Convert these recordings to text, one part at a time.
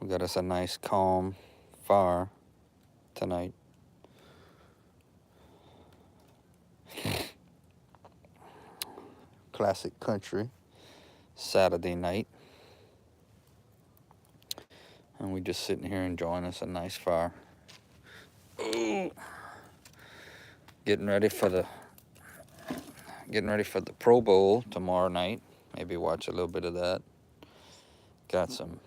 We got us a nice calm fire tonight. Classic country Saturday night. And we just sitting here enjoying us a nice fire. Ooh. Getting ready for the Pro Bowl tomorrow night. Maybe watch a little bit of that. Got some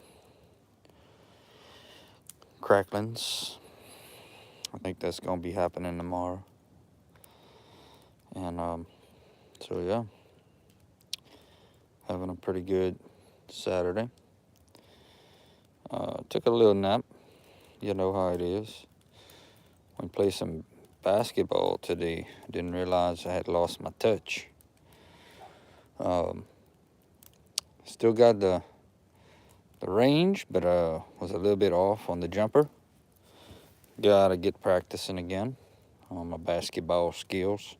cracklings. I think that's gonna be happening tomorrow. And so yeah, having a pretty good Saturday. Took a little nap. You know how it is. We played some basketball today. Didn't realize I had lost my touch. Still got the range, but was a little bit off on the jumper. Gotta get practicing again on my basketball skills.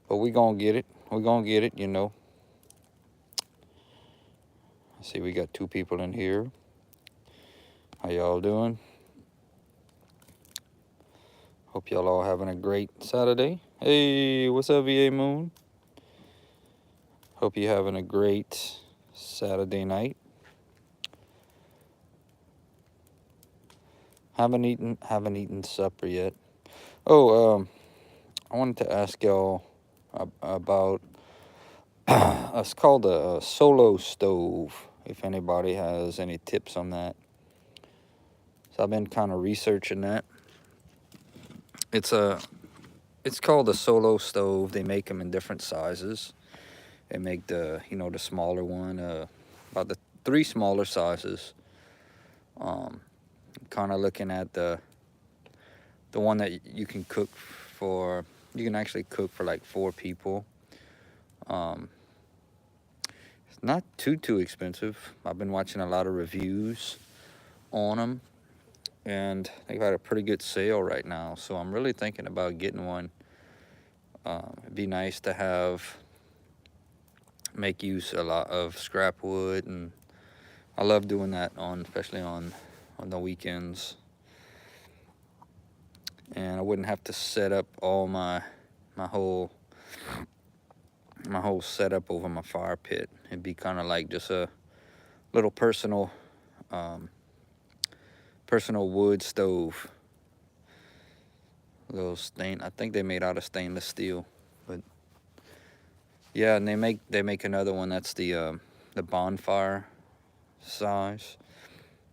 But we gonna get it. We gonna get it, you know. I see we got 2 people in here. How y'all doing? Hope y'all all having a great Saturday. Hey, what's up, VA Moon? Hope you having a great Saturday night. Haven't eaten supper yet. Oh, I wanted to ask y'all about it's called a solo stove. If anybody has any tips on that. So I've been kind of researching that. It's called a solo stove. They make them in different sizes. They make the smaller one, about the 3 smaller sizes. Kind of looking at the one that you can cook for. You can actually cook for like 4 people. It's not too expensive. I've been watching a lot of reviews on them, and they've got a pretty good sale right now. So I'm really thinking about getting one. It'd be nice to make use a lot of scrap wood, and I love doing that especially on the weekends. And I wouldn't have to set up all my whole setup over my fire pit. It'd be kind of like just a little personal wood stove. I think they made out of stainless steel. But yeah, and they make another one that's the bonfire size.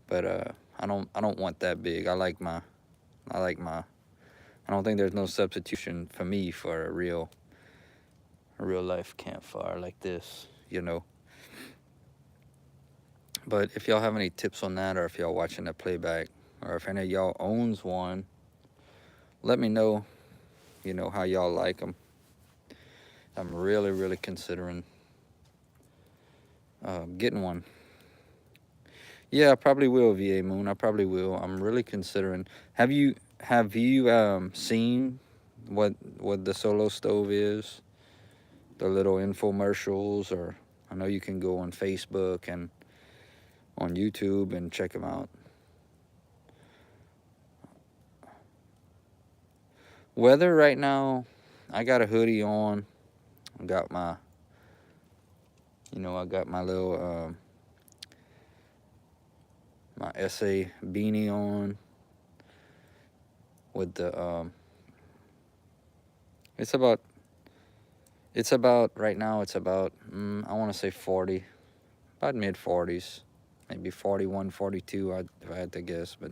But I don't want that big. I don't think there's no substitution for me for a real life campfire like this, you know. But if y'all have any tips on that, or if y'all watching the playback, or if any of y'all owns one, let me know, how y'all like them. I'm really considering getting one. Yeah, I probably will, VA Moon. I probably will. I'm really considering. Have you seen what the solo stove is? The little infomercials, or I know you can go on Facebook and on YouTube and check them out. Weather right now, I got a hoodie on. I got my little my SA beanie on with the it's about right now, it's about I want to say 40, about mid 40s, maybe 41, 42 if I had to guess. But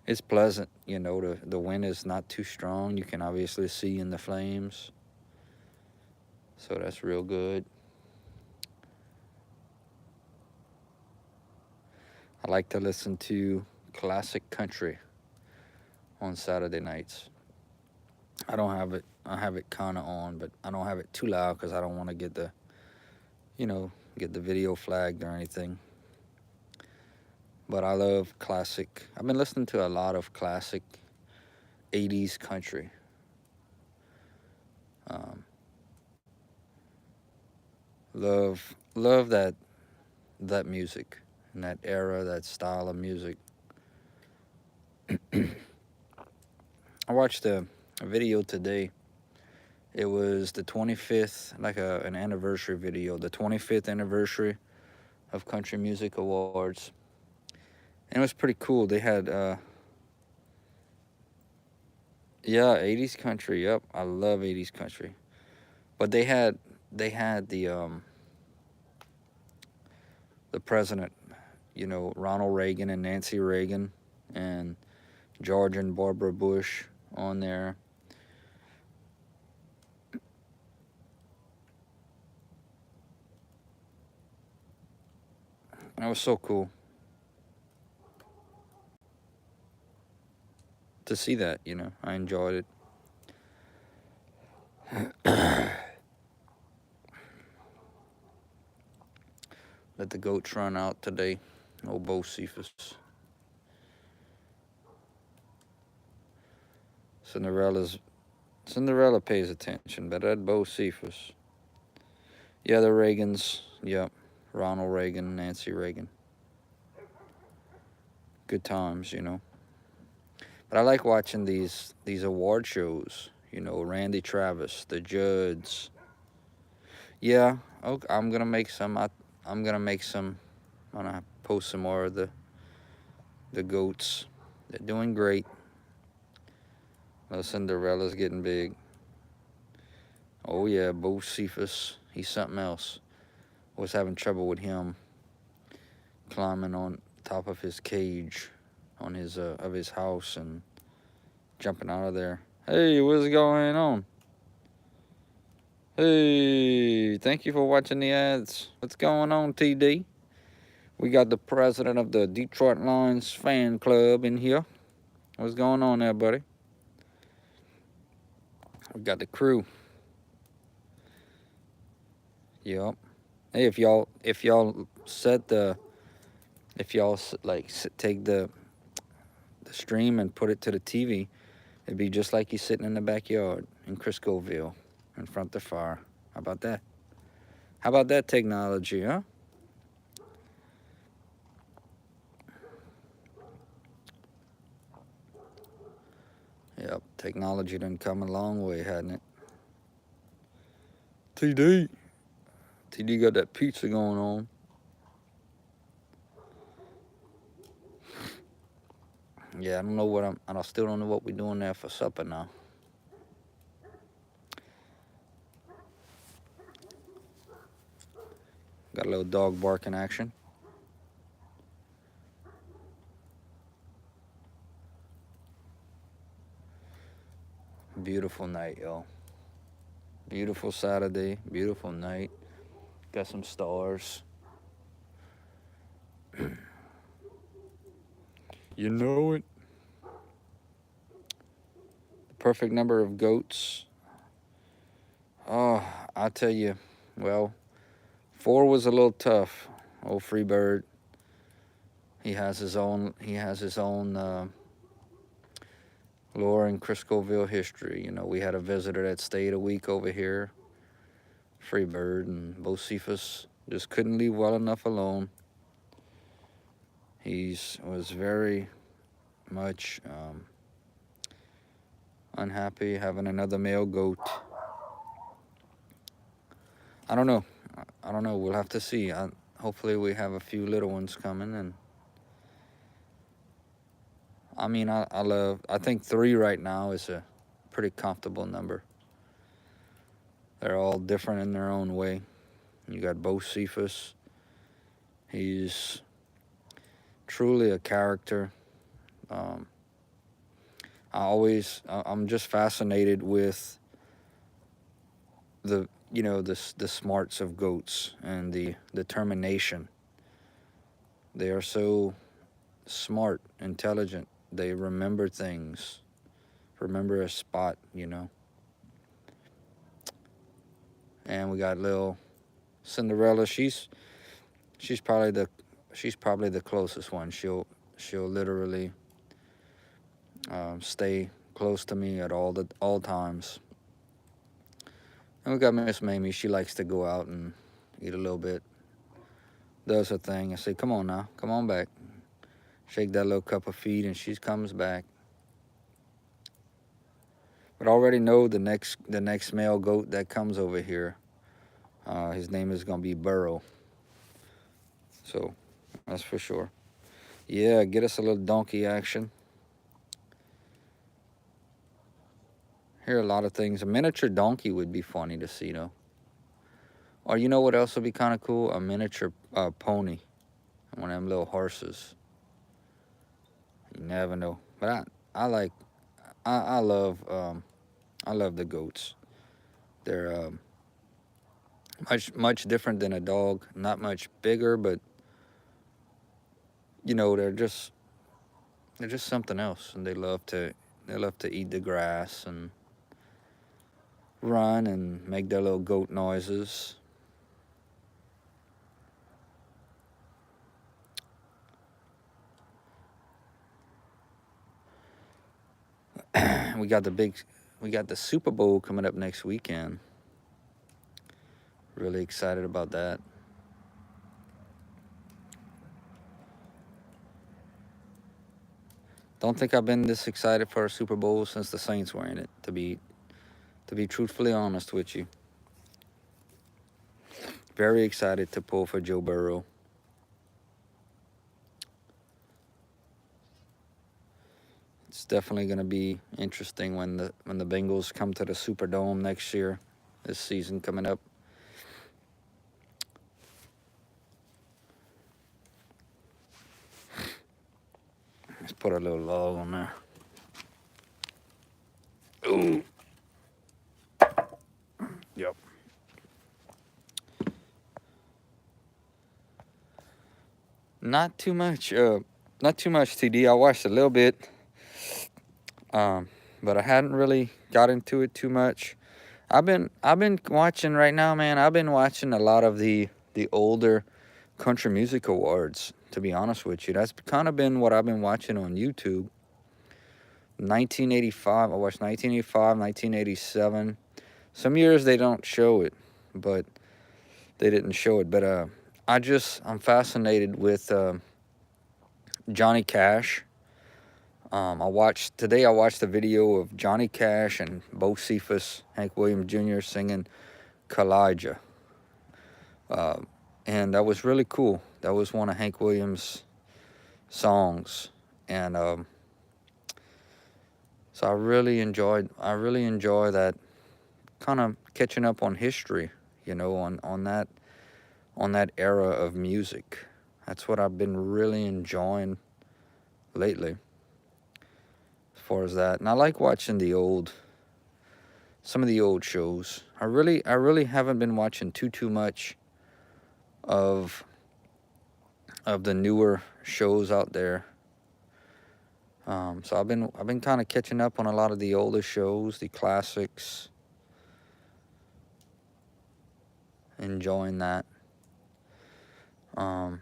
it's pleasant, the wind is not too strong. You can obviously see in the flames, so that's real good. I like to listen to classic country on Saturday nights. I have it kind of on, but I don't have it too loud because I don't want to get the video flagged or anything. But I love classic. I've been listening to a lot of classic 80s country. Love that music. in that era, that style of music. I watched a video today. It was the 25th, like an anniversary video, the 25th anniversary of Country Music Awards. And it was pretty cool. They had, yeah, 80s country. Yep, I love 80s country. But they had the president, Ronald Reagan and Nancy Reagan and George and Barbara Bush on there. And it was so cool to see that, I enjoyed it. Let the goats run out today. Old Bo Cephas. Cinderella pays attention, but that Bo Cephas. Yeah, the Reagans. Yep. Ronald Reagan, Nancy Reagan. Good times, But I like watching these award shows. Randy Travis, the Judds. Yeah, okay, I'm gonna make some. I'm gonna post some more of the goats. They're doing great. Cinderella's getting big. Oh yeah, Bo Cephas. He's something else. Was having trouble with him climbing on top of his cage on his of his house and jumping out of there. Hey, what's going on? Hey, thank you for watching the ads. What's going on, TD? We got the president of the Detroit Lions fan club in here. What's going on there, buddy? We got the crew. Yep. Hey, if y'all take the stream and put it to the TV, it'd be just like you sitting in the backyard in Criscoville in front of the fire. How about that? How about that technology, huh? Yep, technology done come a long way, hadn't it? TD got that pizza going on. Yeah, I still don't know what we're doing there for supper now. Got a little dog barking action. Beautiful night, y'all. Beautiful Saturday, beautiful night. Got some stars. You know it. The perfect number of goats. Oh, I tell you, well, 4 was a little tough. Old Freebird. He has his own lore in Criscoville history. We had a visitor that stayed a week over here. Freebird, and Bo Cephas just couldn't leave well enough alone. He was very much unhappy having another male goat. I don't know. We'll have to see. Hopefully we have a few little ones coming. And I mean, I think 3 right now is a pretty comfortable number. They're all different in their own way. You got Bo Cephas. He's truly a character. I'm just fascinated with the smarts of goats and the determination. They are so smart, intelligent. They remember things, remember a spot, And we got little Cinderella. She's probably the closest one. She'll literally stay close to me at all times. And we got Miss Mamie. She likes to go out and eat a little bit. does her thing. I say, come on now, come on back. Shake that little couple feet, and she comes back. But I already know the next male goat that comes over here. His name is gonna be Burrow. So that's for sure. Yeah, get us a little donkey action. Hear a lot of things. A miniature donkey would be funny to see, though. Or you know what else would be kind of cool? A miniature pony. One of them little horses. You never know. But I love the goats. They're much different than a dog. Not much bigger, but you know, they're just something else, and they love to eat the grass and run and make their little goat noises. We got the Super Bowl coming up next weekend. Really excited about that. Don't think I've been this excited for a Super Bowl since the Saints were in it, to be truthfully honest with you. Very excited to pull for Joe Burrow. It's definitely going to be interesting when the Bengals come to the Superdome next year, this season coming up. Let's put a little log on there. Ooh. Yep. Not too much, TD. I watched a little bit, but I hadn't really got into it too much. I've been watching right now, man. I've been watching a lot of the older country music awards, to be honest with you. That's kind of been what I've been watching on YouTube. 1985, I watched 1985, 1987. Some years they don't show it, but they didn't show it. But I'm fascinated with Johnny Cash. I watched the video of Johnny Cash and Bo Cephas, Hank Williams Jr. singing Kalijah. And that was really cool. That was one of Hank Williams' songs. And so I really enjoy that, kind of catching up on history, you know, on that era of music. That's what I've been really enjoying lately, as far as that. And I like watching some of the old shows. I really haven't been watching too much of the newer shows out there. So I've been kind of catching up on a lot of the older shows, the classics. Enjoying that. I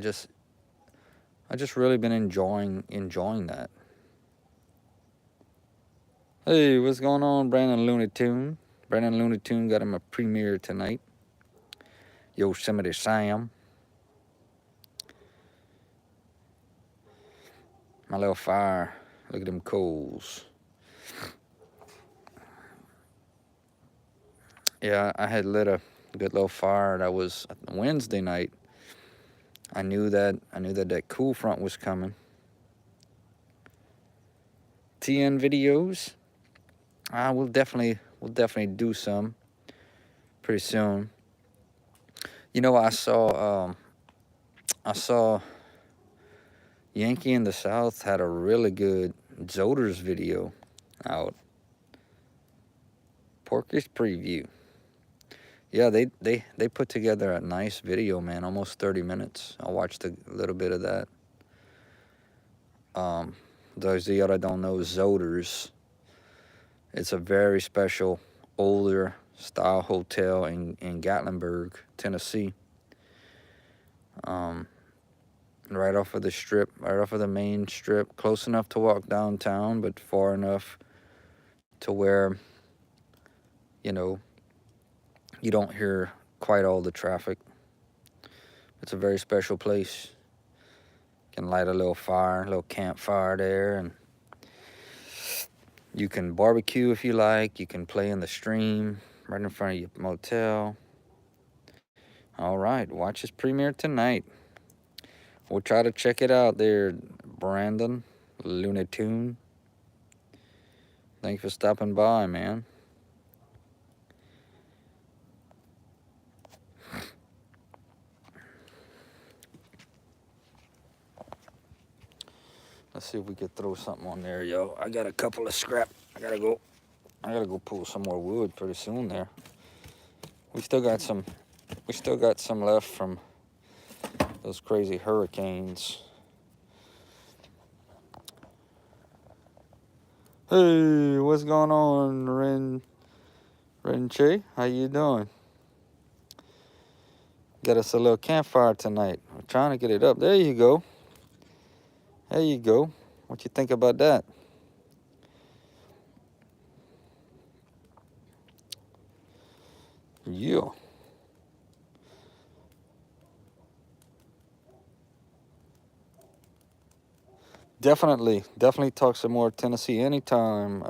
just really been enjoying that. Hey, what's going on, Brandon Looney Tune? Brandon Looney Tune got him a premiere tonight. Yosemite Sam. My little fire. Look at them coals. Yeah, I had lit a good little fire. That was Wednesday night. I knew that cool front was coming. TN videos. We'll definitely do some pretty soon. You know, I saw Yankee in the South had a really good Zoders video out. Porky's preview. Yeah, they put together a nice video, man. Almost 30 minutes. I watched a little bit of that. Those of you that don't know, Zoders. It's a very special, older style hotel in Gatlinburg, Tennessee. Right off of the strip, right off of the main strip, close enough to walk downtown, but far enough to where, you know, You don't hear quite all the traffic. It's a very special place. You can light a little fire, a little campfire there, and you can barbecue if you like. You can play in the stream right in front of your motel. All right, watch this premiere tonight. We'll try to check it out there, Brandon Looney Tune. Thanks for stopping by, man. Let's see if we could throw something on there, yo. I got a couple of scrap. I gotta go pull some more wood pretty soon there. We still got some left from those crazy hurricanes. Hey, what's going on, Renche? How you doing? Got us a little campfire tonight. We're trying to get it up. There you go. There you go. What you think about that? Yeah. Definitely talk some more Tennessee anytime,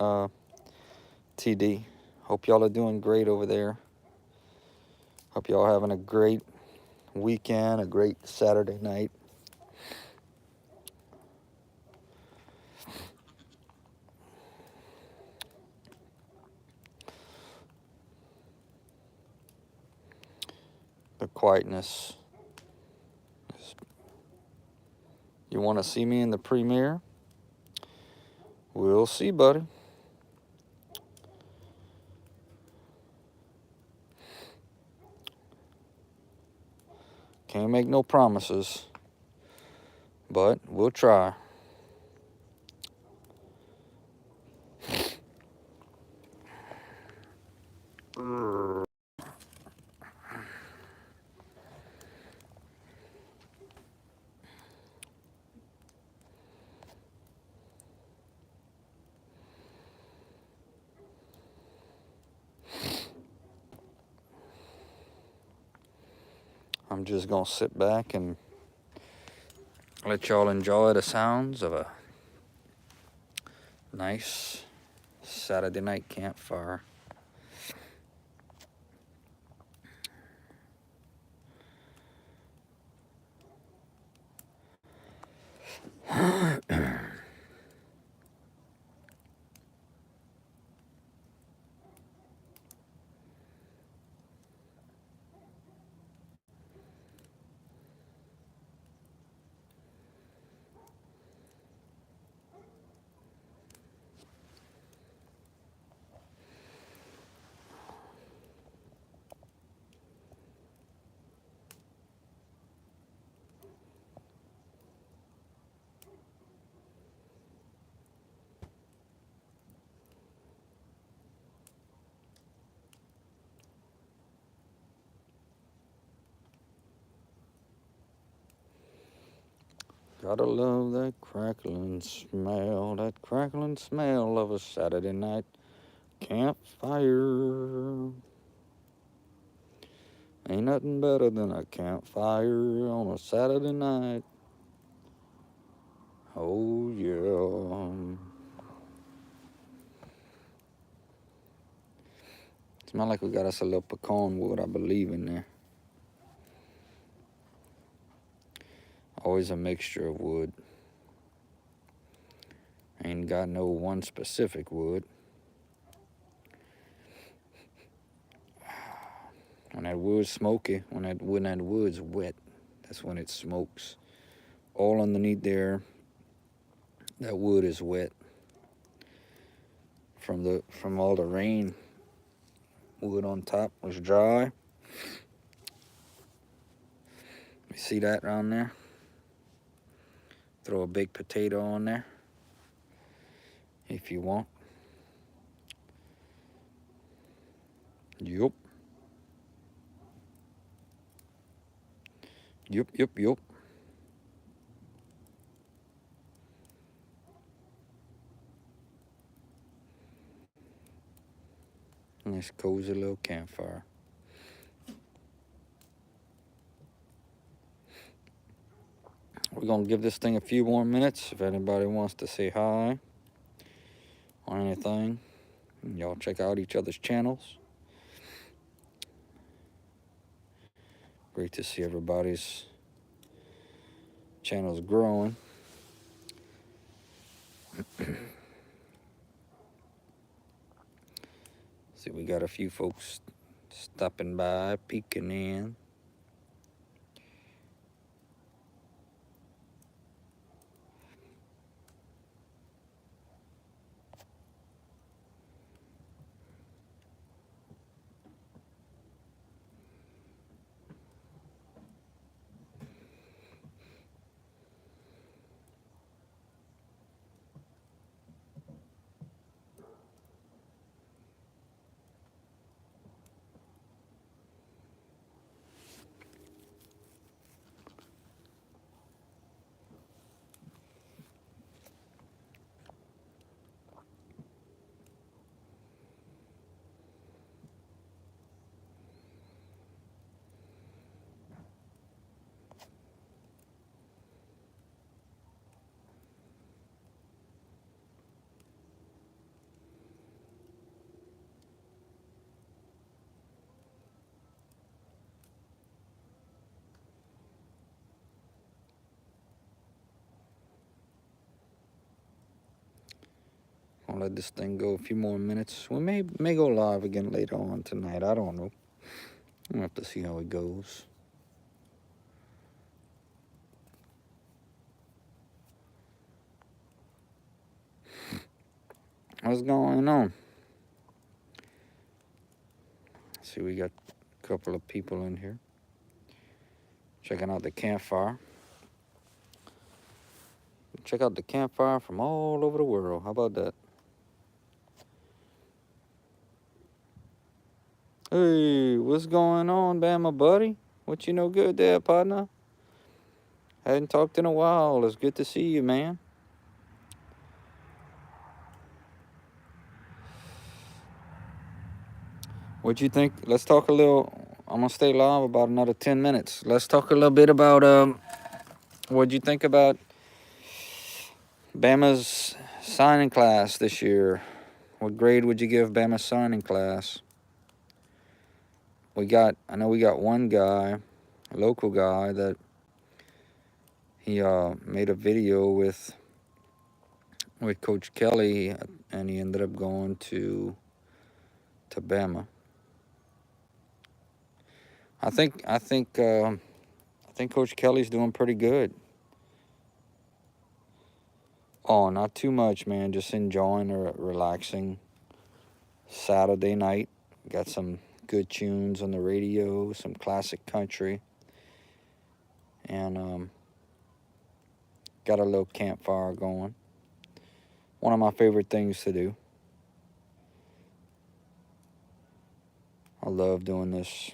TD. Hope y'all are doing great over there. Hope y'all having a great weekend, a great Saturday night. The quietness. You want to see me in the premiere? We'll see, buddy. Can't make no promises, but we'll try. I'm just gonna sit back and let y'all enjoy the sounds of a nice Saturday night campfire. Gotta love that crackling smell of a Saturday night campfire. Ain't nothing better than a campfire on a Saturday night. Oh, yeah. Smell like we got us a little pecan wood, I believe, in there. Always a mixture of wood. Ain't got no one specific wood. When that wood's smoky, when that wood's wet, that's when it smokes. All underneath there, that wood is wet from all the rain. Wood on top was dry. You see that around there? Throw a baked potato on there if you want. Yup. Yup. Nice cozy little campfire. we're going to give this thing a few more minutes. If anybody wants to say hi or anything, y'all check out each other's channels. Great to see everybody's channels growing. See, we got a few folks stopping by, peeking in. I'll let this thing go a few more minutes. We may go live again later on tonight. I don't know. We'll have to see how it goes. What's going on? See, we got a couple of people in here checking out the campfire. Check out the campfire from all over the world. How about that? Hey, what's going on, Bama buddy? What you know good there, partner? Hadn't talked in a while. It's good to see you, man. What'd you think? Let's talk a little. I'm gonna stay live about another 10 minutes. Let's talk a little bit about what'd you think about Bama's signing class this year? What grade would you give Bama's signing class? I know we got one guy, a local guy, that he made a video with Coach Kelly, and he ended up going to Bama. I think Coach Kelly's doing pretty good. Oh, not too much, man. Just enjoying a relaxing Saturday night. Got some good tunes on the radio, some classic country, and got a little campfire going. One of my favorite things to do. I love doing this.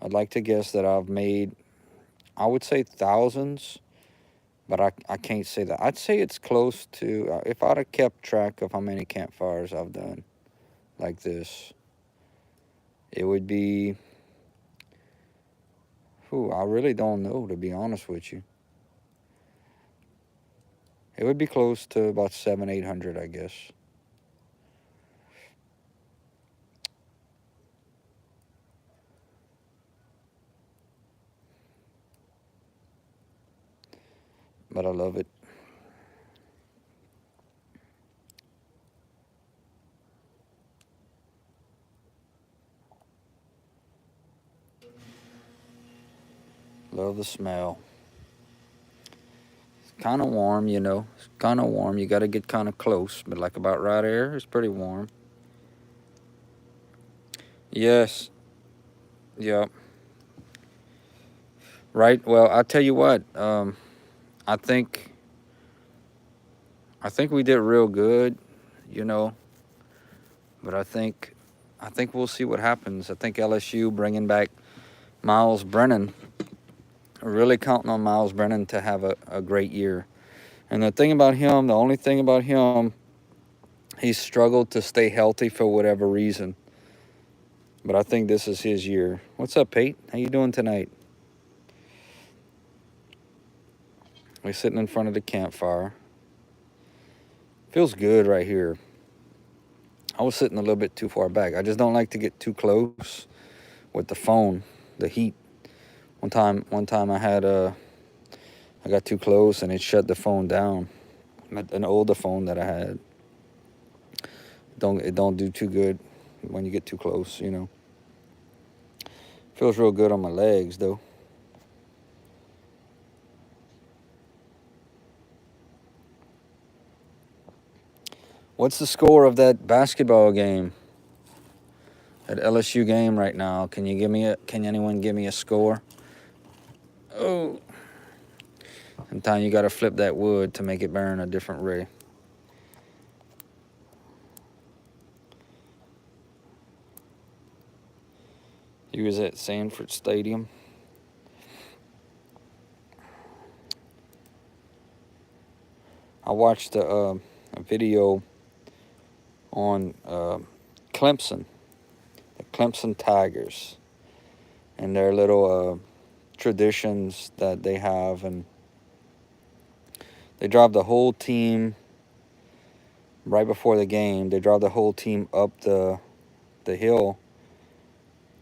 I'd like to guess that I've made, I would say thousands, but I can't say that. I'd say it's close to, if I'd have kept track of how many campfires I've done like this, it would be, I really don't know, to be honest with you. It would be close to about 700-800, I guess. But I love it. Love the smell. It's kind of warm, you know. It's kind of warm. You got to get kind of close. But like about right here, it's pretty warm. Yes. Yep. Right. Well, I'll tell you what. I think we did real good, you know. But I think we'll see what happens. I think LSU bringing back Miles Brennan. Really counting on Miles Brennan to have a great year. And the only thing about him, he's struggled to stay healthy for whatever reason. But I think this is his year. What's up, Pate? How you doing tonight? We're sitting in front of the campfire. Feels good right here. I was sitting a little bit too far back. I just don't like to get too close with the phone, the heat. One time I got too close and it shut the phone down. An older phone that I had. It don't do too good when you get too close, you know. Feels real good on my legs though. What's the score of that basketball game? That LSU game right now. Can anyone give me a score? Oh. Sometimes you gotta flip that wood to make it burn a different way. He was at Sanford Stadium. I watched a video on Clemson, the Clemson Tigers, and their little traditions that they have, and they drive the whole team right before the game. They drive the whole team up the hill,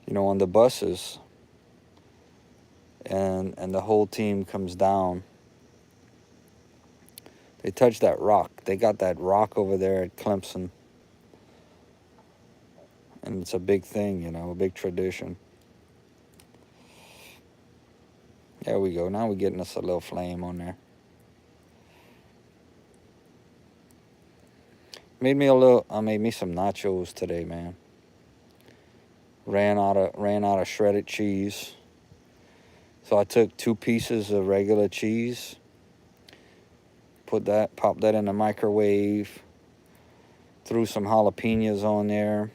you know, on the buses, and the whole team comes down. They touch that rock. They got that rock over there at Clemson, and it's a big thing, you know, a big tradition. There we go. Now we're getting us a little flame on there. I made me some nachos today, man. Ran out of shredded cheese. So I took 2 pieces of regular cheese, popped that in the microwave, threw some jalapenos on there.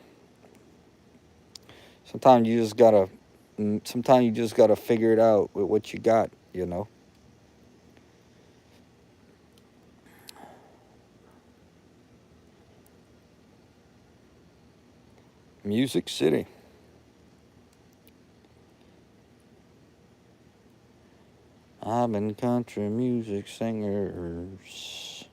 Sometimes you just gotta figure it out with what you got, you know. Music City. I've been country music singers.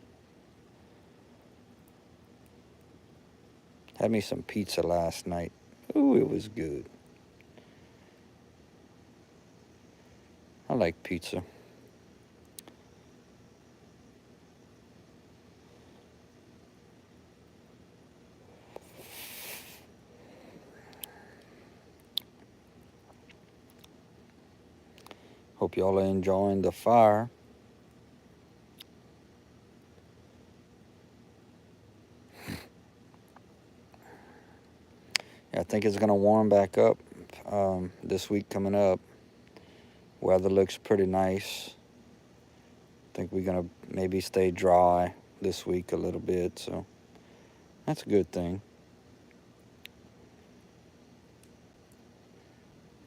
Had me some pizza last night. Ooh, it was good. I like pizza. Hope y'all are enjoying the fire. I think it's going to warm back up this week coming up. Weather looks pretty nice. I think we're going to maybe stay dry this week a little bit, so that's a good thing.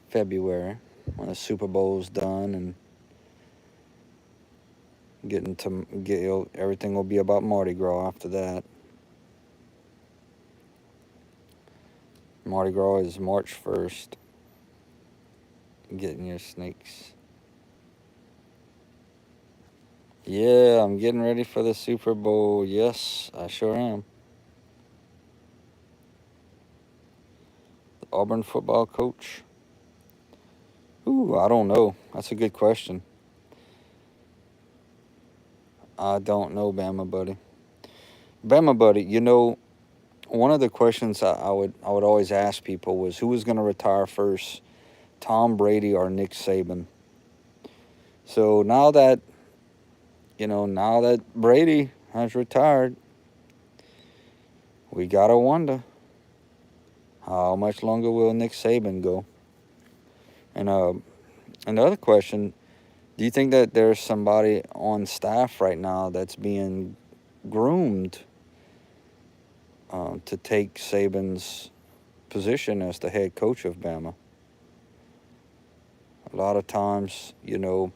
February, when the Super Bowl's done and everything will be about Mardi Gras after that. Mardi Gras is March 1st. Getting your snakes. Yeah, I'm getting ready for the Super Bowl. Yes, I sure am. The Auburn football coach. Ooh, I don't know. That's a good question. I don't know, Bama buddy. Bama buddy, you know, one of the questions I would always ask people was who was going to retire first, Tom Brady or Nick Saban. So now that Brady has retired, we gotta wonder how much longer will Nick Saban go. And another question: do you think that there's somebody on staff right now that's being groomed to take Saban's position as the head coach of Bama? A lot of times, you know,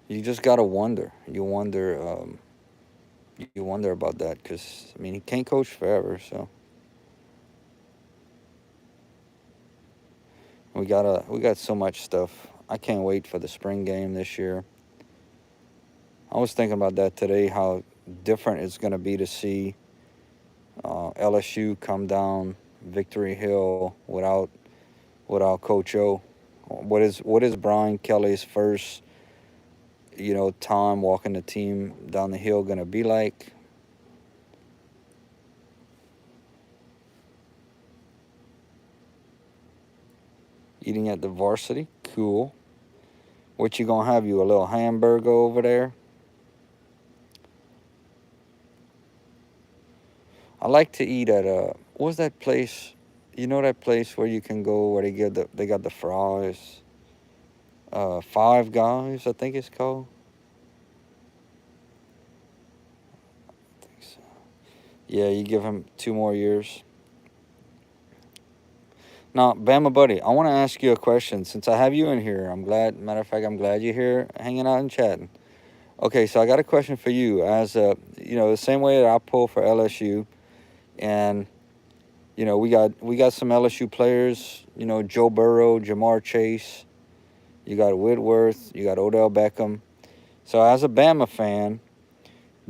you just gotta wonder. You wonder about that because I mean he can't coach forever. So we got so much stuff. I can't wait for the spring game this year. I was thinking about that today, how different it's going to be to see LSU come down Victory Hill without Coach O. What is Brian Kelly's first time walking the team down the hill going to be like? Eating at the varsity, cool. What you gonna have? You a little hamburger over there? I like to eat at what's that place? You know that place where you can go where they got the fries. Five Guys, I think it's called. I think so. Yeah, you give him 2 more years. Now, Bama buddy, I want to ask you a question. Since I have you in here, matter of fact, I'm glad you're here hanging out and chatting. Okay, so I got a question for you. As the same way that I pull for LSU, and we got some LSU players. Joe Burrow, Jamar Chase. You got Whitworth. You got Odell Beckham. So as a Bama fan,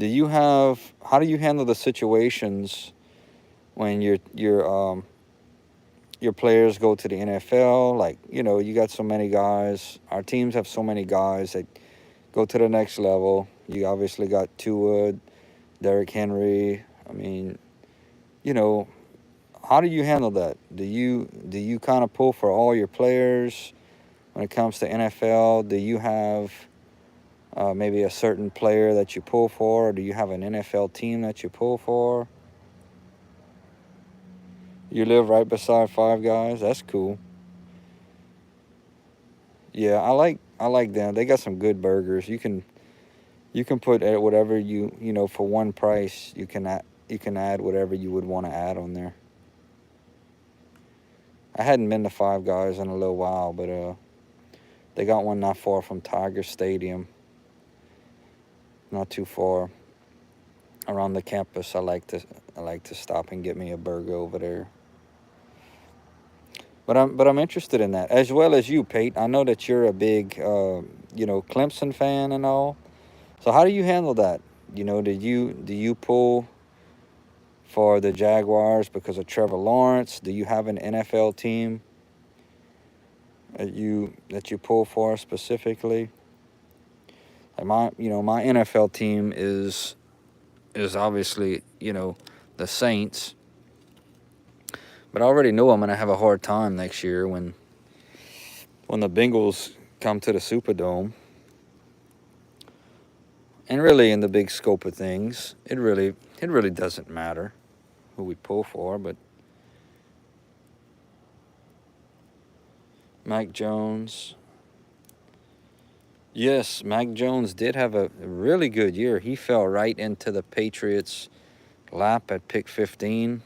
how do you handle the situations when your players go to the NFL? Like, you got so many guys. Our teams have so many guys that go to the next level. You obviously got Tua, Derrick Henry. I mean, how do you handle that? Do you kind of pull for all your players when it comes to NFL? Do you have maybe a certain player that you pull for, or do you have an NFL team that you pull for? You live right beside Five Guys. That's cool. Yeah, I like them. They got some good burgers. You can put whatever for one price. You can add whatever you would want to add on there. I hadn't been to Five Guys in a little while, but they got one not far from Tiger Stadium. Not too far around the campus. I like to stop and get me a burger over there. But I'm interested in that, as well as you, Pate. I know that you're a big Clemson fan and all. So how do you handle that? Do you pull for the Jaguars because of Trevor Lawrence? Do you have an NFL team that you pull for specifically? Like my NFL team is obviously the Saints, but I already know I'm gonna have a hard time next year when the Bengals come to the Superdome. And really, in the big scope of things, it really doesn't matter who we pull for. But Mac Jones, yes, Mac Jones did have a really good year. He fell right into the Patriots' lap at pick 15.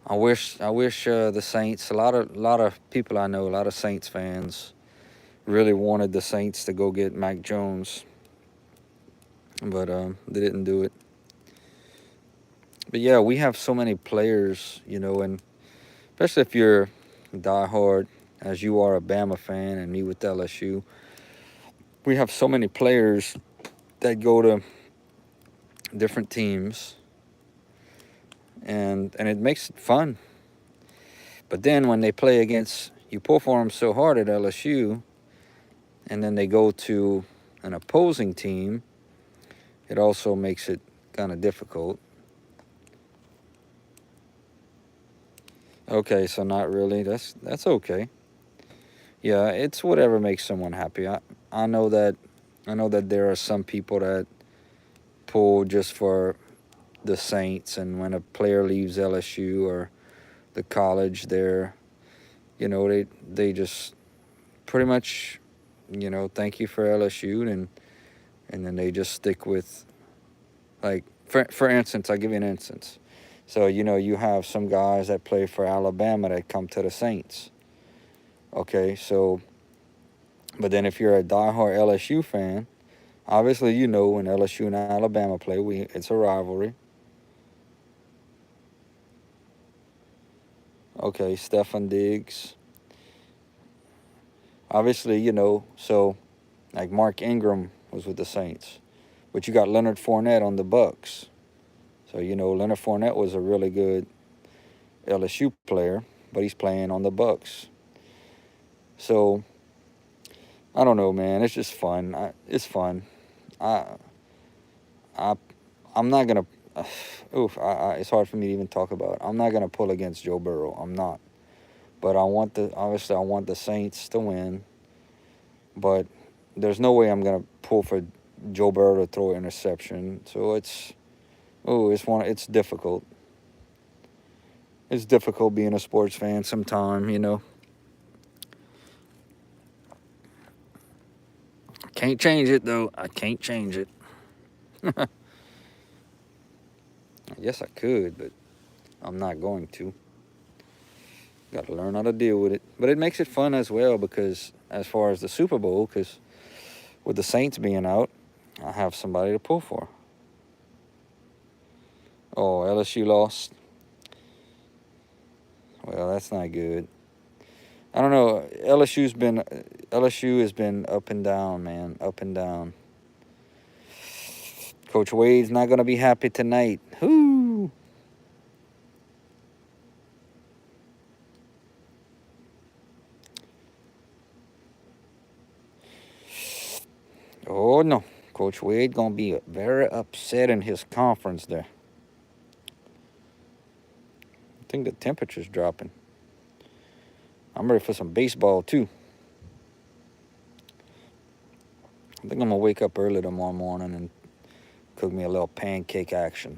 I wish the Saints. A lot of people I know, a lot of Saints fans, really wanted the Saints to go get Mac Jones, but they didn't do it. But yeah, we have so many players, and especially if you're diehard, as you are a Bama fan, and me with LSU, we have so many players that go to different teams, and it makes it fun. But then when they play against, you pull for them so hard at LSU, and then they go to an opposing team, it also makes it kind of difficult. Okay, so not really. That's okay. Yeah, it's whatever makes someone happy. I know that there are some people that pull just for the Saints, and when a player leaves LSU or the college there, they just pretty much, thank you for LSU, and then they just stick with, like, for instance, I'll give you an instance. So, you have some guys that play for Alabama that come to the Saints. Okay, so, but then if you're a diehard LSU fan, obviously when LSU and Alabama play, it's a rivalry. Okay, Stefan Diggs. Obviously, so like Mark Ingram was with the Saints. But you got Leonard Fournette on the Bucks. So, Leonard Fournette was a really good LSU player, but he's playing on the Bucks. So, I don't know, man. It's just fun. It's fun. I, I, I'm not gonna. It's hard for me to even talk about. I'm not gonna pull against Joe Burrow. I'm not. But obviously I want the Saints to win. But there's no way I'm gonna pull for Joe Burrow to throw an interception. So it's difficult. It's difficult being a sports fan sometime. Can't change it though. I can't change it. I guess I could, but I'm not going to. Got to learn how to deal with it. But it makes it fun as well because as far as the Super Bowl, because with the Saints being out, I have somebody to pull for. Oh, LSU lost. Well, that's not good. I don't know. LSU has been up and down, man. Up and down. Coach Wade's not going to be happy tonight. Whoo! Oh, no. Coach Wade going to be very upset in his conference there. I think the temperature's dropping. I'm ready for some baseball, too. I think I'm going to wake up early tomorrow morning and cook me a little pancake action.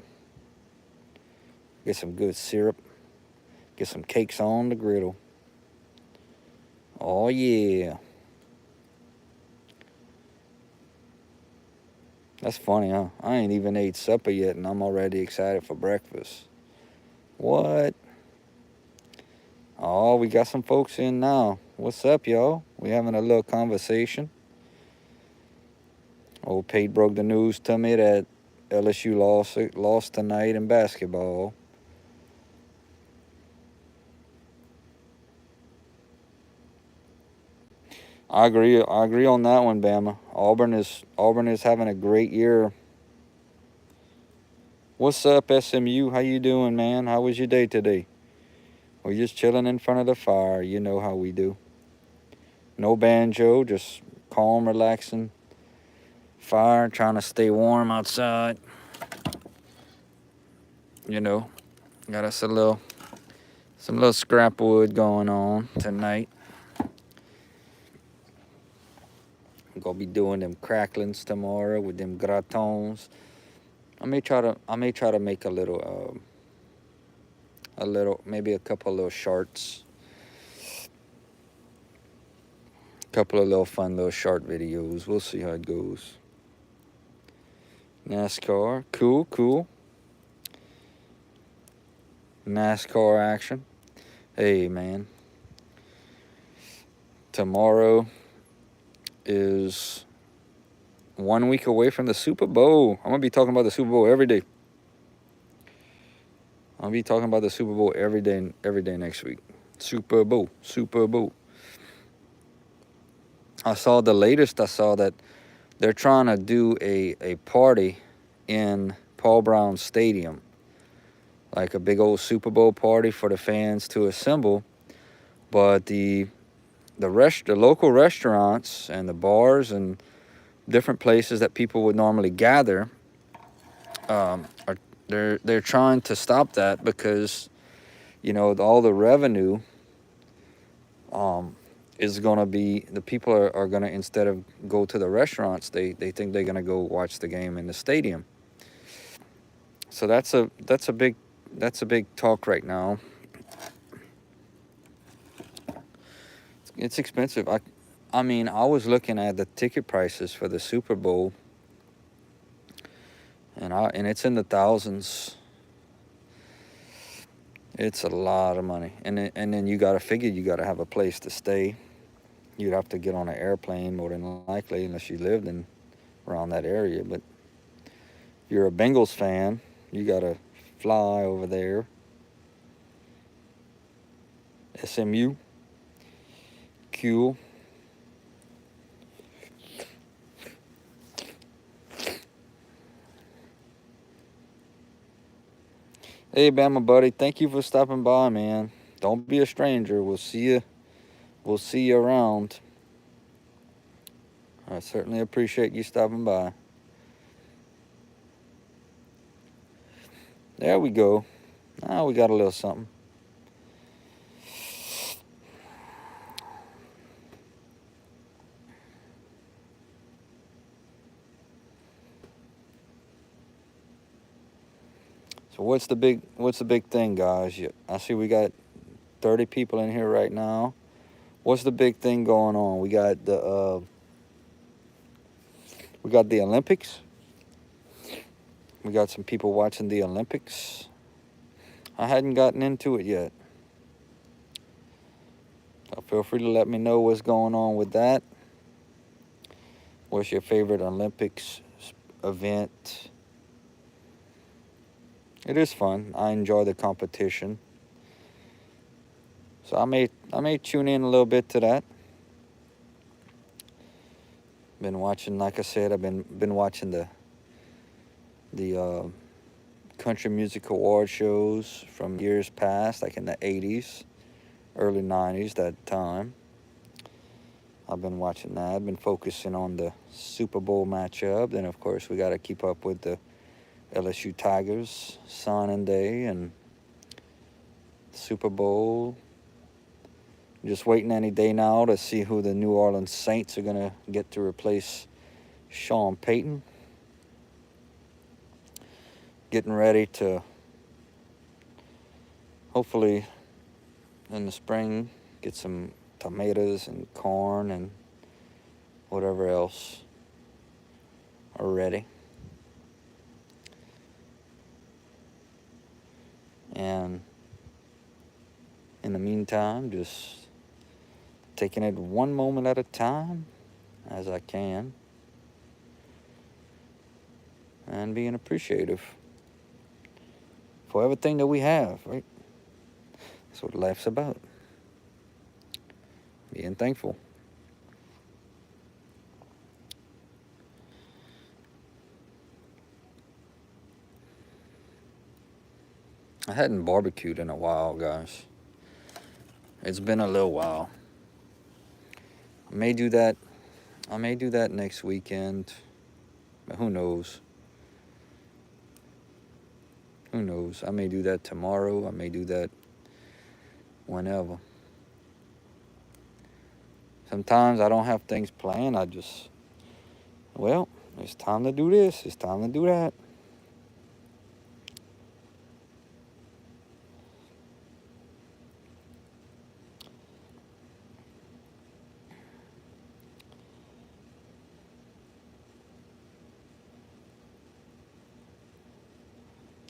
Get some good syrup. Get some cakes on the griddle. Oh, yeah. That's funny, huh? I ain't even ate supper yet, and I'm already excited for breakfast. What? Oh, we got some folks in now. What's up, y'all? We having a little conversation. Old Pate broke the news to me that LSU lost tonight in basketball. I agree on that one, Bama. Auburn is having a great year. What's up, SMU? How you doing, man? How was your day today? We're just chilling in front of the fire. You know how we do. No banjo, just calm, relaxing. Fire, trying to stay warm outside. Got us some little scrap wood going on tonight. I'm gonna be doing them cracklings tomorrow with them gratons. I may try to make maybe a couple of little shorts. Couple of little fun little short videos. We'll see how it goes. NASCAR, cool. NASCAR action. Hey, man. Tomorrow is 1 week away from the Super Bowl. I'm gonna be talking about the Super Bowl every day. I'll be talking about the Super Bowl every day next week. Super Bowl. I saw that they're trying to do a party in Paul Brown Stadium. Like a big old Super Bowl party for the fans to assemble. But the local restaurants and the bars and different places that people would normally gather, they're trying to stop that because, all the revenue is going to be, the people are going to, instead of go to the restaurants, they think they're going to go watch the game in the stadium. So that's a big talk right now. It's expensive. I mean, I was looking at the ticket prices for the Super Bowl, and it's in the thousands. It's a lot of money, and then you got to figure you got to have a place to stay. You'd have to get on an airplane more than likely, unless you lived around that area. But if you're a Bengals fan, you got to fly over there. SMU, cool. Hey, Bama buddy, thank you for stopping by, man. Don't be a stranger. We'll see you. We'll see you around. I certainly appreciate you stopping by. There we go. Now we got a little something. So what's the big thing, guys? I see we got 30 people in here right now. What's the big thing going on? We got the Olympics. We got some people watching the Olympics. I hadn't gotten into it yet. So feel free to let me know what's going on with that. What's your favorite Olympics event? It is fun. I enjoy the competition. So I may tune in a little bit to that. Been watching, like I said, I've been watching the country music award shows from years past, like in the 80s, early 90s, that time. I've been watching that. I've been focusing on the Super Bowl matchup. Then, of course, we got to keep up with the LSU Tigers, signing day, and Super Bowl. Just waiting any day now to see who the New Orleans Saints are going to get to replace Sean Payton. Getting ready to, hopefully, in the spring, get some tomatoes and corn and whatever else are ready. And in the meantime, just taking it one moment at a time as I can and being appreciative for everything that we have, right? That's what life's about. Being thankful. I hadn't barbecued in a while, guys. It's been a little while. I may do that next weekend. But who knows? Who knows? I may do that tomorrow. I may do that whenever. Sometimes I don't have things planned. I just, well, it's time to do this. It's time to do that.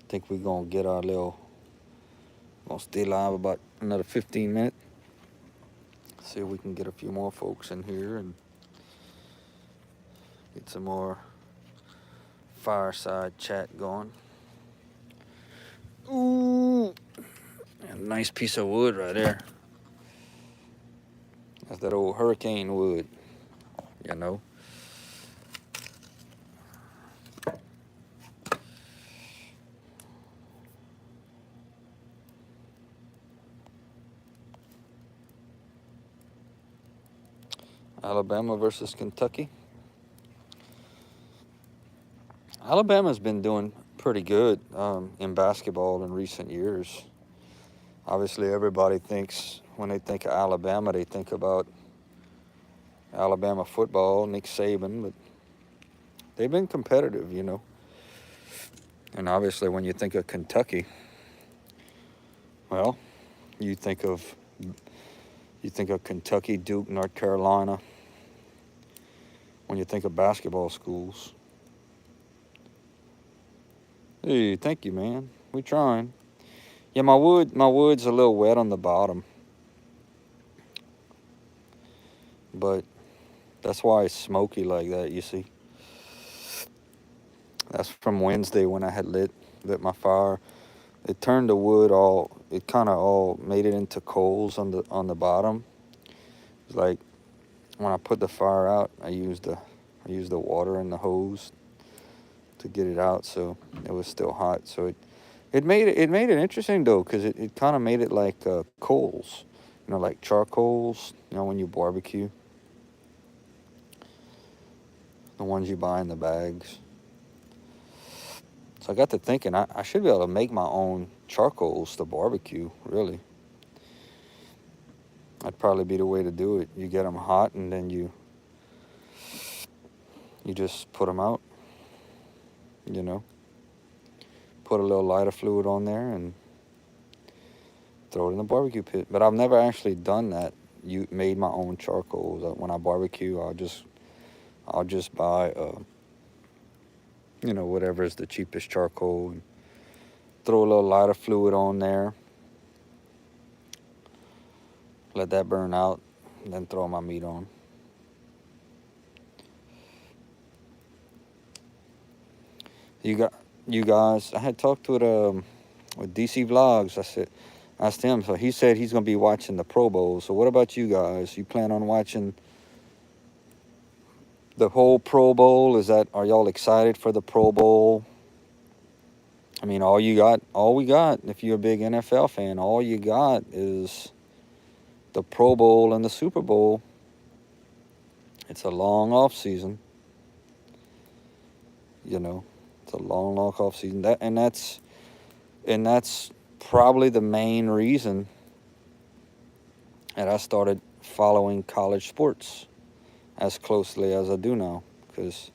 I think we're going to get our little, going to stay live about another 15 minutes. See if we can get a few more folks in here and get some more fireside chat going. Ooh, a nice piece of wood right there. That's that old hurricane wood, you know. Alabama versus Kentucky. Alabama's been doing pretty good in basketball in recent years. Obviously, everybody thinks, when they think of Alabama, they think about Alabama football, Nick Saban, but they've been competitive, you know. And obviously, when you think of Kentucky, well, you think of Kentucky, Duke, North Carolina. When you think of basketball schools. Hey, thank you, man. We trying. Yeah, my wood's a little wet on the bottom. But that's why it's smoky like that, you see. That's from Wednesday when I had lit my fire. It turned the wood it kind of all made it into coals on the bottom. It's like when I put the fire out, I used the water and the hose to get it out, so it was still hot. So it interesting though, because it kind of made it like coals, like charcoals, when you barbecue, the ones you buy in the bags. So I got to thinking, I should be able to make my own charcoals to barbecue. Really, that'd probably be the way to do it. You get them hot, and then you just put them out. You know, put a little lighter fluid on there and throw it in the barbecue pit. But I've never actually done that. You made my own charcoal. When I barbecue, I'll just buy whatever is the cheapest charcoal, and throw a little lighter fluid on there, let that burn out, and then throw my meat on. You guys, I had talked with DC Vlogs. Asked him, so he said he's gonna be watching the Pro Bowl. So what about you guys? You plan on watching the whole Pro Bowl? Are y'all excited for the Pro Bowl? I mean, all we got, if you're a big NFL fan, all you got is the Pro Bowl and the Super Bowl. It's a long off season. It's a long off season. That's probably the main reason that I started following college sports as closely as I do now, because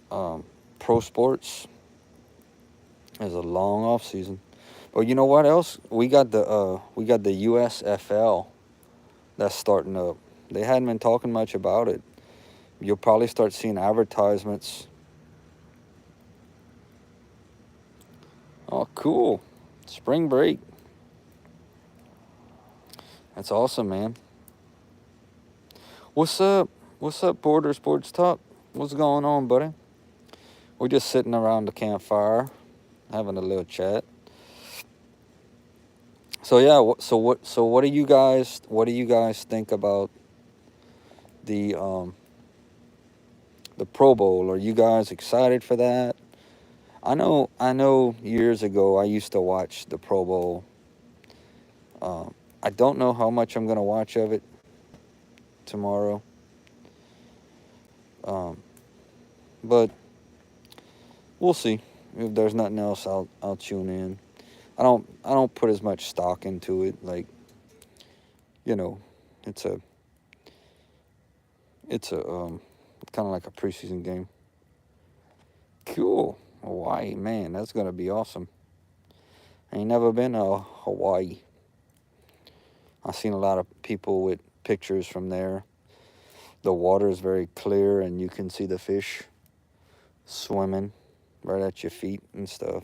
pro sports is a long off season. But you know what else? We got the USFL that's starting up. They hadn't been talking much about it. You'll probably start seeing advertisements. Oh, cool. Spring break. That's awesome, man. What's up? What's up, Border Sports Talk? What's going on, buddy? We're just sitting around the campfire, having a little chat. So yeah, what do you guys think about the Pro Bowl? Are you guys excited for that? I know years ago I used to watch the Pro Bowl. I don't know how much I'm going to watch of it tomorrow. But we'll see. If there's nothing else, I'll tune in. I don't put as much stock into it. Like, it's a kind of like a preseason game. Cool. Hawaii, man, that's gonna be awesome. I ain't never been to Hawaii. I've seen a lot of people with pictures from there. The water is very clear, and you can see the fish swimming right at your feet and stuff.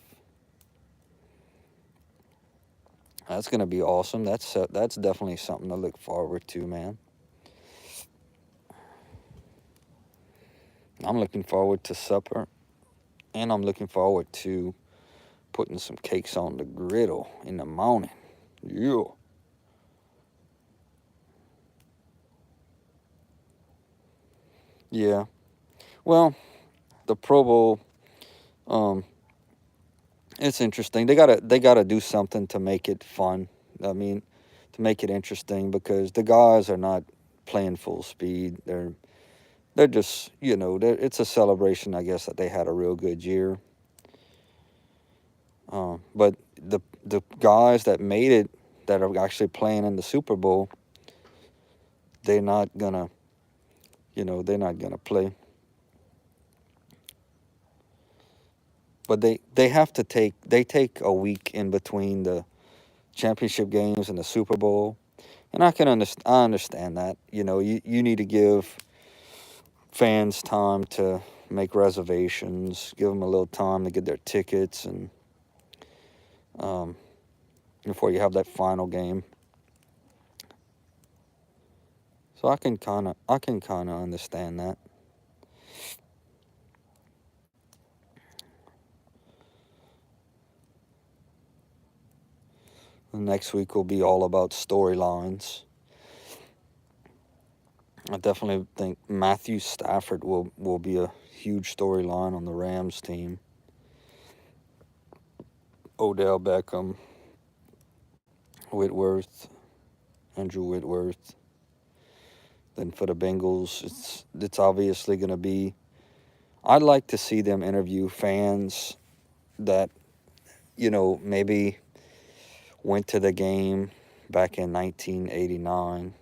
That's gonna be awesome. That's definitely something to look forward to, man. I'm looking forward to supper, and I'm looking forward to putting some cakes on the griddle in the morning. Yeah. Yeah. Well, the Pro Bowl, it's interesting. They gotta do something to make it fun. I mean, to make it interesting, because the guys are not playing full speed. They're just, it's a celebration, I guess, that they had a real good year. But the guys that made it, that are actually playing in the Super Bowl, they're not gonna play. But they take a week in between the championship games and the Super Bowl, and I understand that. You need to give fans time to make reservations, give them a little time to get their tickets, and before you have that final game. So I can kind of understand that. The next week will be all about storylines. I definitely think Matthew Stafford will be a huge storyline on the Rams team. Odell Beckham, Whitworth, Andrew Whitworth. Then for the Bengals, it's obviously going to be. I'd like to see them interview fans that, maybe went to the game back in 1989.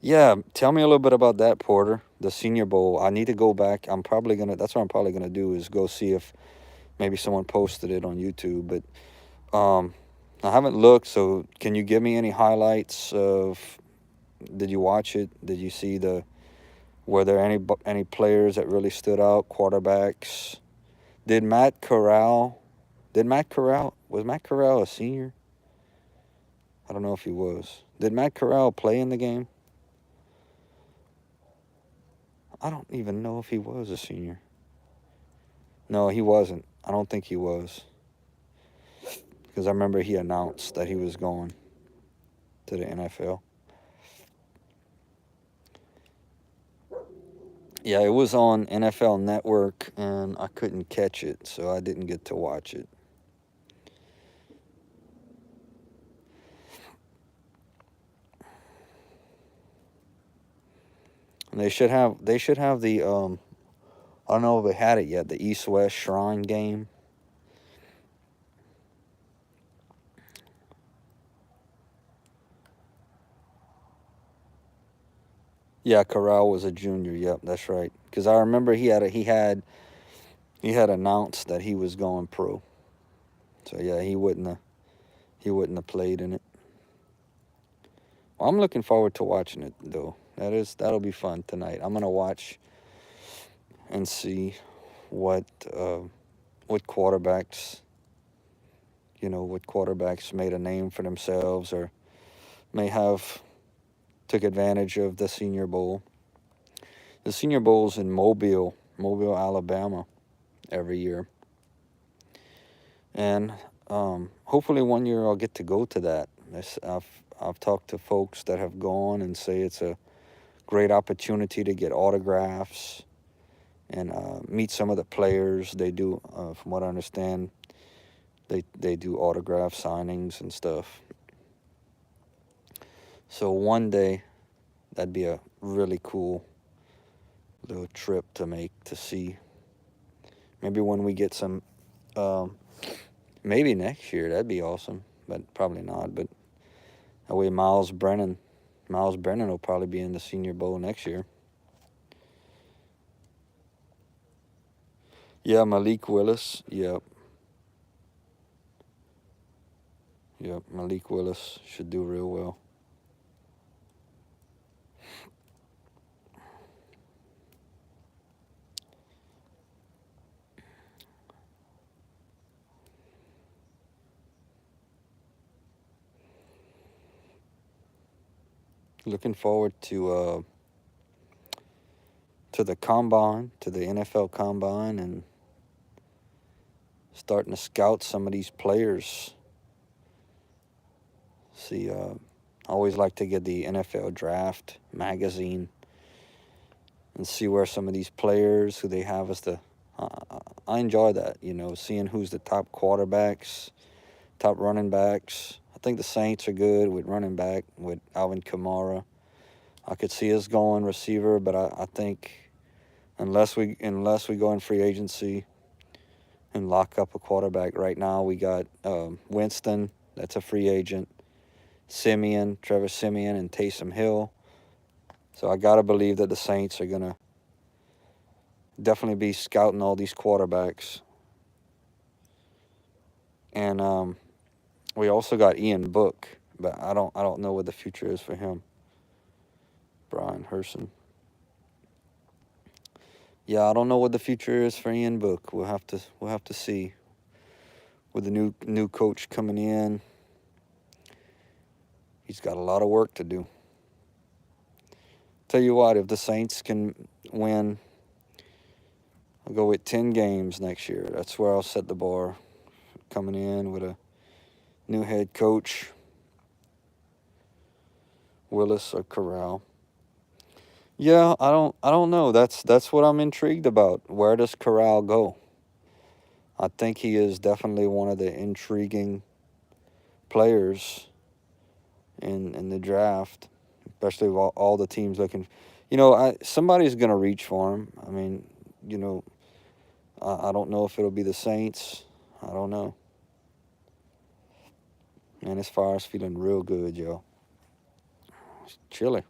Yeah, tell me a little bit about that, Porter. The Senior Bowl. I need to go back. That's what I'm probably gonna do is go see if maybe someone posted it on YouTube. But I haven't looked. So can you give me any highlights of? Did you watch it? Did you see Were there any players that really stood out? Quarterbacks? Did Matt Corral? Was Matt Corral a senior? I don't know if he was. Did Matt Corral play in the game? I don't even know if he was a senior. No, he wasn't. I don't think he was. Because I remember he announced that he was going to the NFL. Yeah, it was on NFL Network, and I couldn't catch it, so I didn't get to watch it. And they should have the I don't know if they had it yet, the East-West Shrine game. Yeah, Corral was a junior. Yep, that's right. Because I remember he had announced that he was going pro. So yeah, he wouldn't have played in it. Well, I'm looking forward to watching it though. That'll be fun tonight. I'm gonna watch and see what quarterbacks made a name for themselves or may have took advantage of the Senior Bowl. The Senior Bowl's in Mobile, Alabama, every year. And hopefully one year I'll get to go to that. I've talked to folks that have gone and say it's a great opportunity to get autographs and meet some of the players. They do, from what I understand, they do autograph signings and stuff. So one day, that'd be a really cool little trip to make to see. Maybe when we get some, maybe next year, that'd be awesome, but probably not. But that way Miles Brennan will probably be in the Senior Bowl next year. Yeah, Malik Willis. Yep, Malik Willis should do real well. Looking forward to the combine, to the NFL combine, and starting to scout some of these players. See, I always like to get the NFL Draft magazine and see where some of these players who they have as the. I enjoy that, seeing who's the top quarterbacks, top running backs. I think the Saints are good with running back with Alvin Kamara. I could see us going receiver, but I think unless we go in free agency and lock up a quarterback right now, we got Winston, that's a free agent, Trevor Siemian, and Taysom Hill. So I got to believe that the Saints are going to definitely be scouting all these quarterbacks. And we also got Ian Book, but I don't know what the future is for him. Brian Herson. Yeah, I don't know what the future is for Ian Book. We'll have to see. With the new coach coming in, he's got a lot of work to do. Tell you what, if the Saints can win, I'll go with 10 games next year. That's where I'll set the bar. Coming in with a new head coach, Willis or Corral. Yeah, I don't know. That's what I'm intrigued about. Where does Corral go? I think he is definitely one of the intriguing players in the draft, especially with all the teams looking. Somebody's gonna reach for him. I mean, you know, I don't know if it'll be the Saints. I don't know. Man, this fire's feeling real good, yo. It's chilly.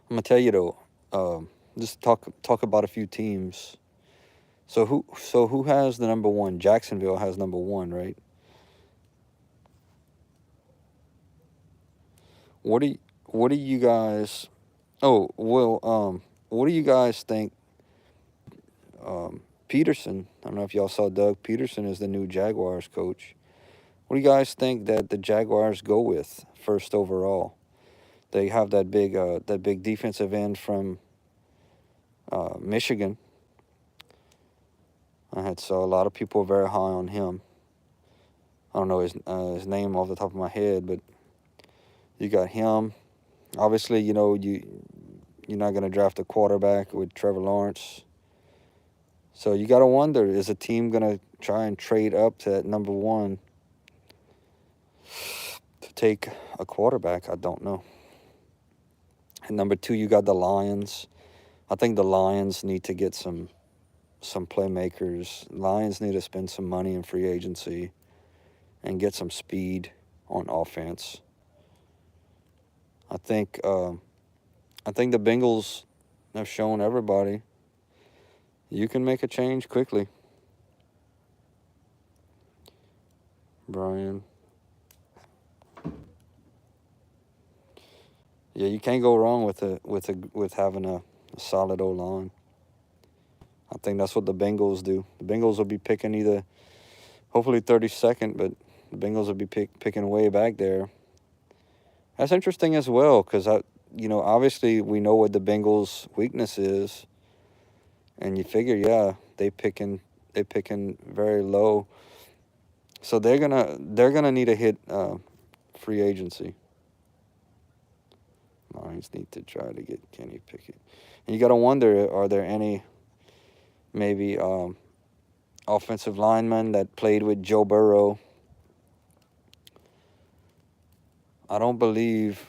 I'm gonna tell you though. Just talk about a few teams. So who has the number one? Jacksonville has number one, right? What do you, what do you guys? Oh well. What do you guys think? Peterson. I don't know if y'all saw Doug Peterson is the new Jaguars coach. What do you guys think that the Jaguars go with first overall? They have that big defensive end from Michigan. I had saw a lot of people very high on him. I don't know his name off the top of my head, but you got him. Obviously, you're not gonna draft a quarterback with Trevor Lawrence. So you gotta wonder: is a team gonna try and trade up to that number one to take a quarterback? I don't know. And number two, you got the Lions. I think the Lions need to get some playmakers. Lions need to spend some money in free agency and get some speed on offense. I think I think the Bengals have shown everybody you can make a change quickly. Brian. Yeah, you can't go wrong with having a solid O line. I think that's what the Bengals do. The Bengals will be picking either hopefully 32nd, but the Bengals will be picking way back there. That's interesting as well because obviously we know what the Bengals' weakness is, and you figure, yeah, they picking very low, so they're gonna need to hit free agency. Lions need to try to get Kenny Pickett, and you got to wonder, are there any maybe offensive linemen that played with Joe Burrow? I don't believe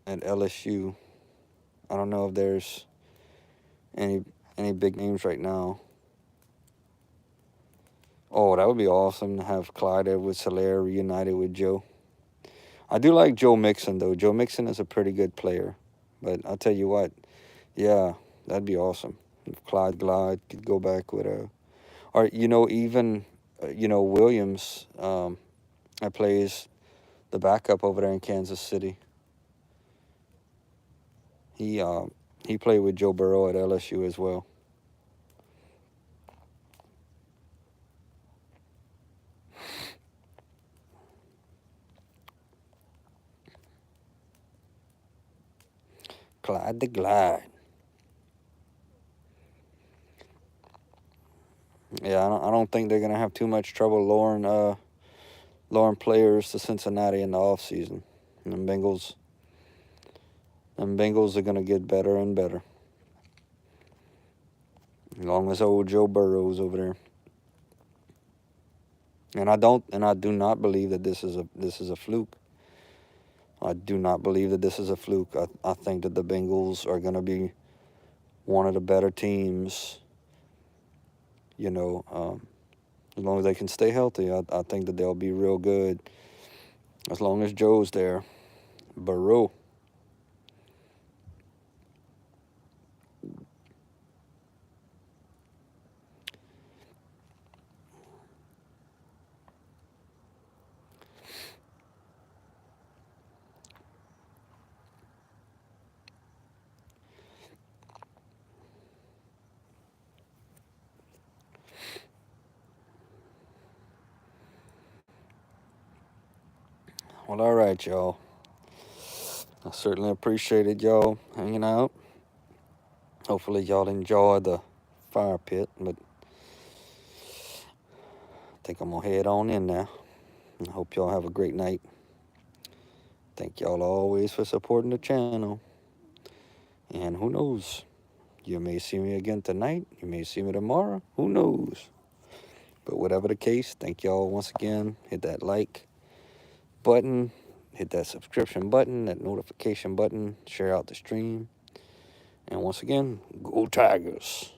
at LSU. I don't know if there's any any big names right now. Oh, that would be awesome to have Clyde Edwards-Helaire reunited with Joe. I do like Joe Mixon though. Joe Mixon is a pretty good player, but I'll tell you what, yeah, that'd be awesome. If Clyde Glide could go back with or even Williams, that plays the backup over there in Kansas City. He uh, he played with Joe Burrow at LSU as well. Clyde the Glide. Yeah, I don't think they're gonna have too much trouble luring players to Cincinnati in the offseason. And them Bengals are gonna get better and better. As long as old Joe Burrow's over there. And I do not believe that this is a fluke. I do not believe that this is a fluke. I think that the Bengals are gonna be one of the better teams. As long as they can stay healthy, I think that they'll be real good. As long as Joe's there. Burrow. Well, all right, y'all. I certainly appreciated y'all hanging out. Hopefully, y'all enjoy the fire pit, but I think I'm going to head on in now. I hope y'all have a great night. Thank y'all always for supporting the channel. And who knows? You may see me again tonight. You may see me tomorrow. Who knows? But whatever the case, thank y'all once again. Hit that like button. Hit that subscription button, that notification button. Share out the stream. And once again, go Tigers.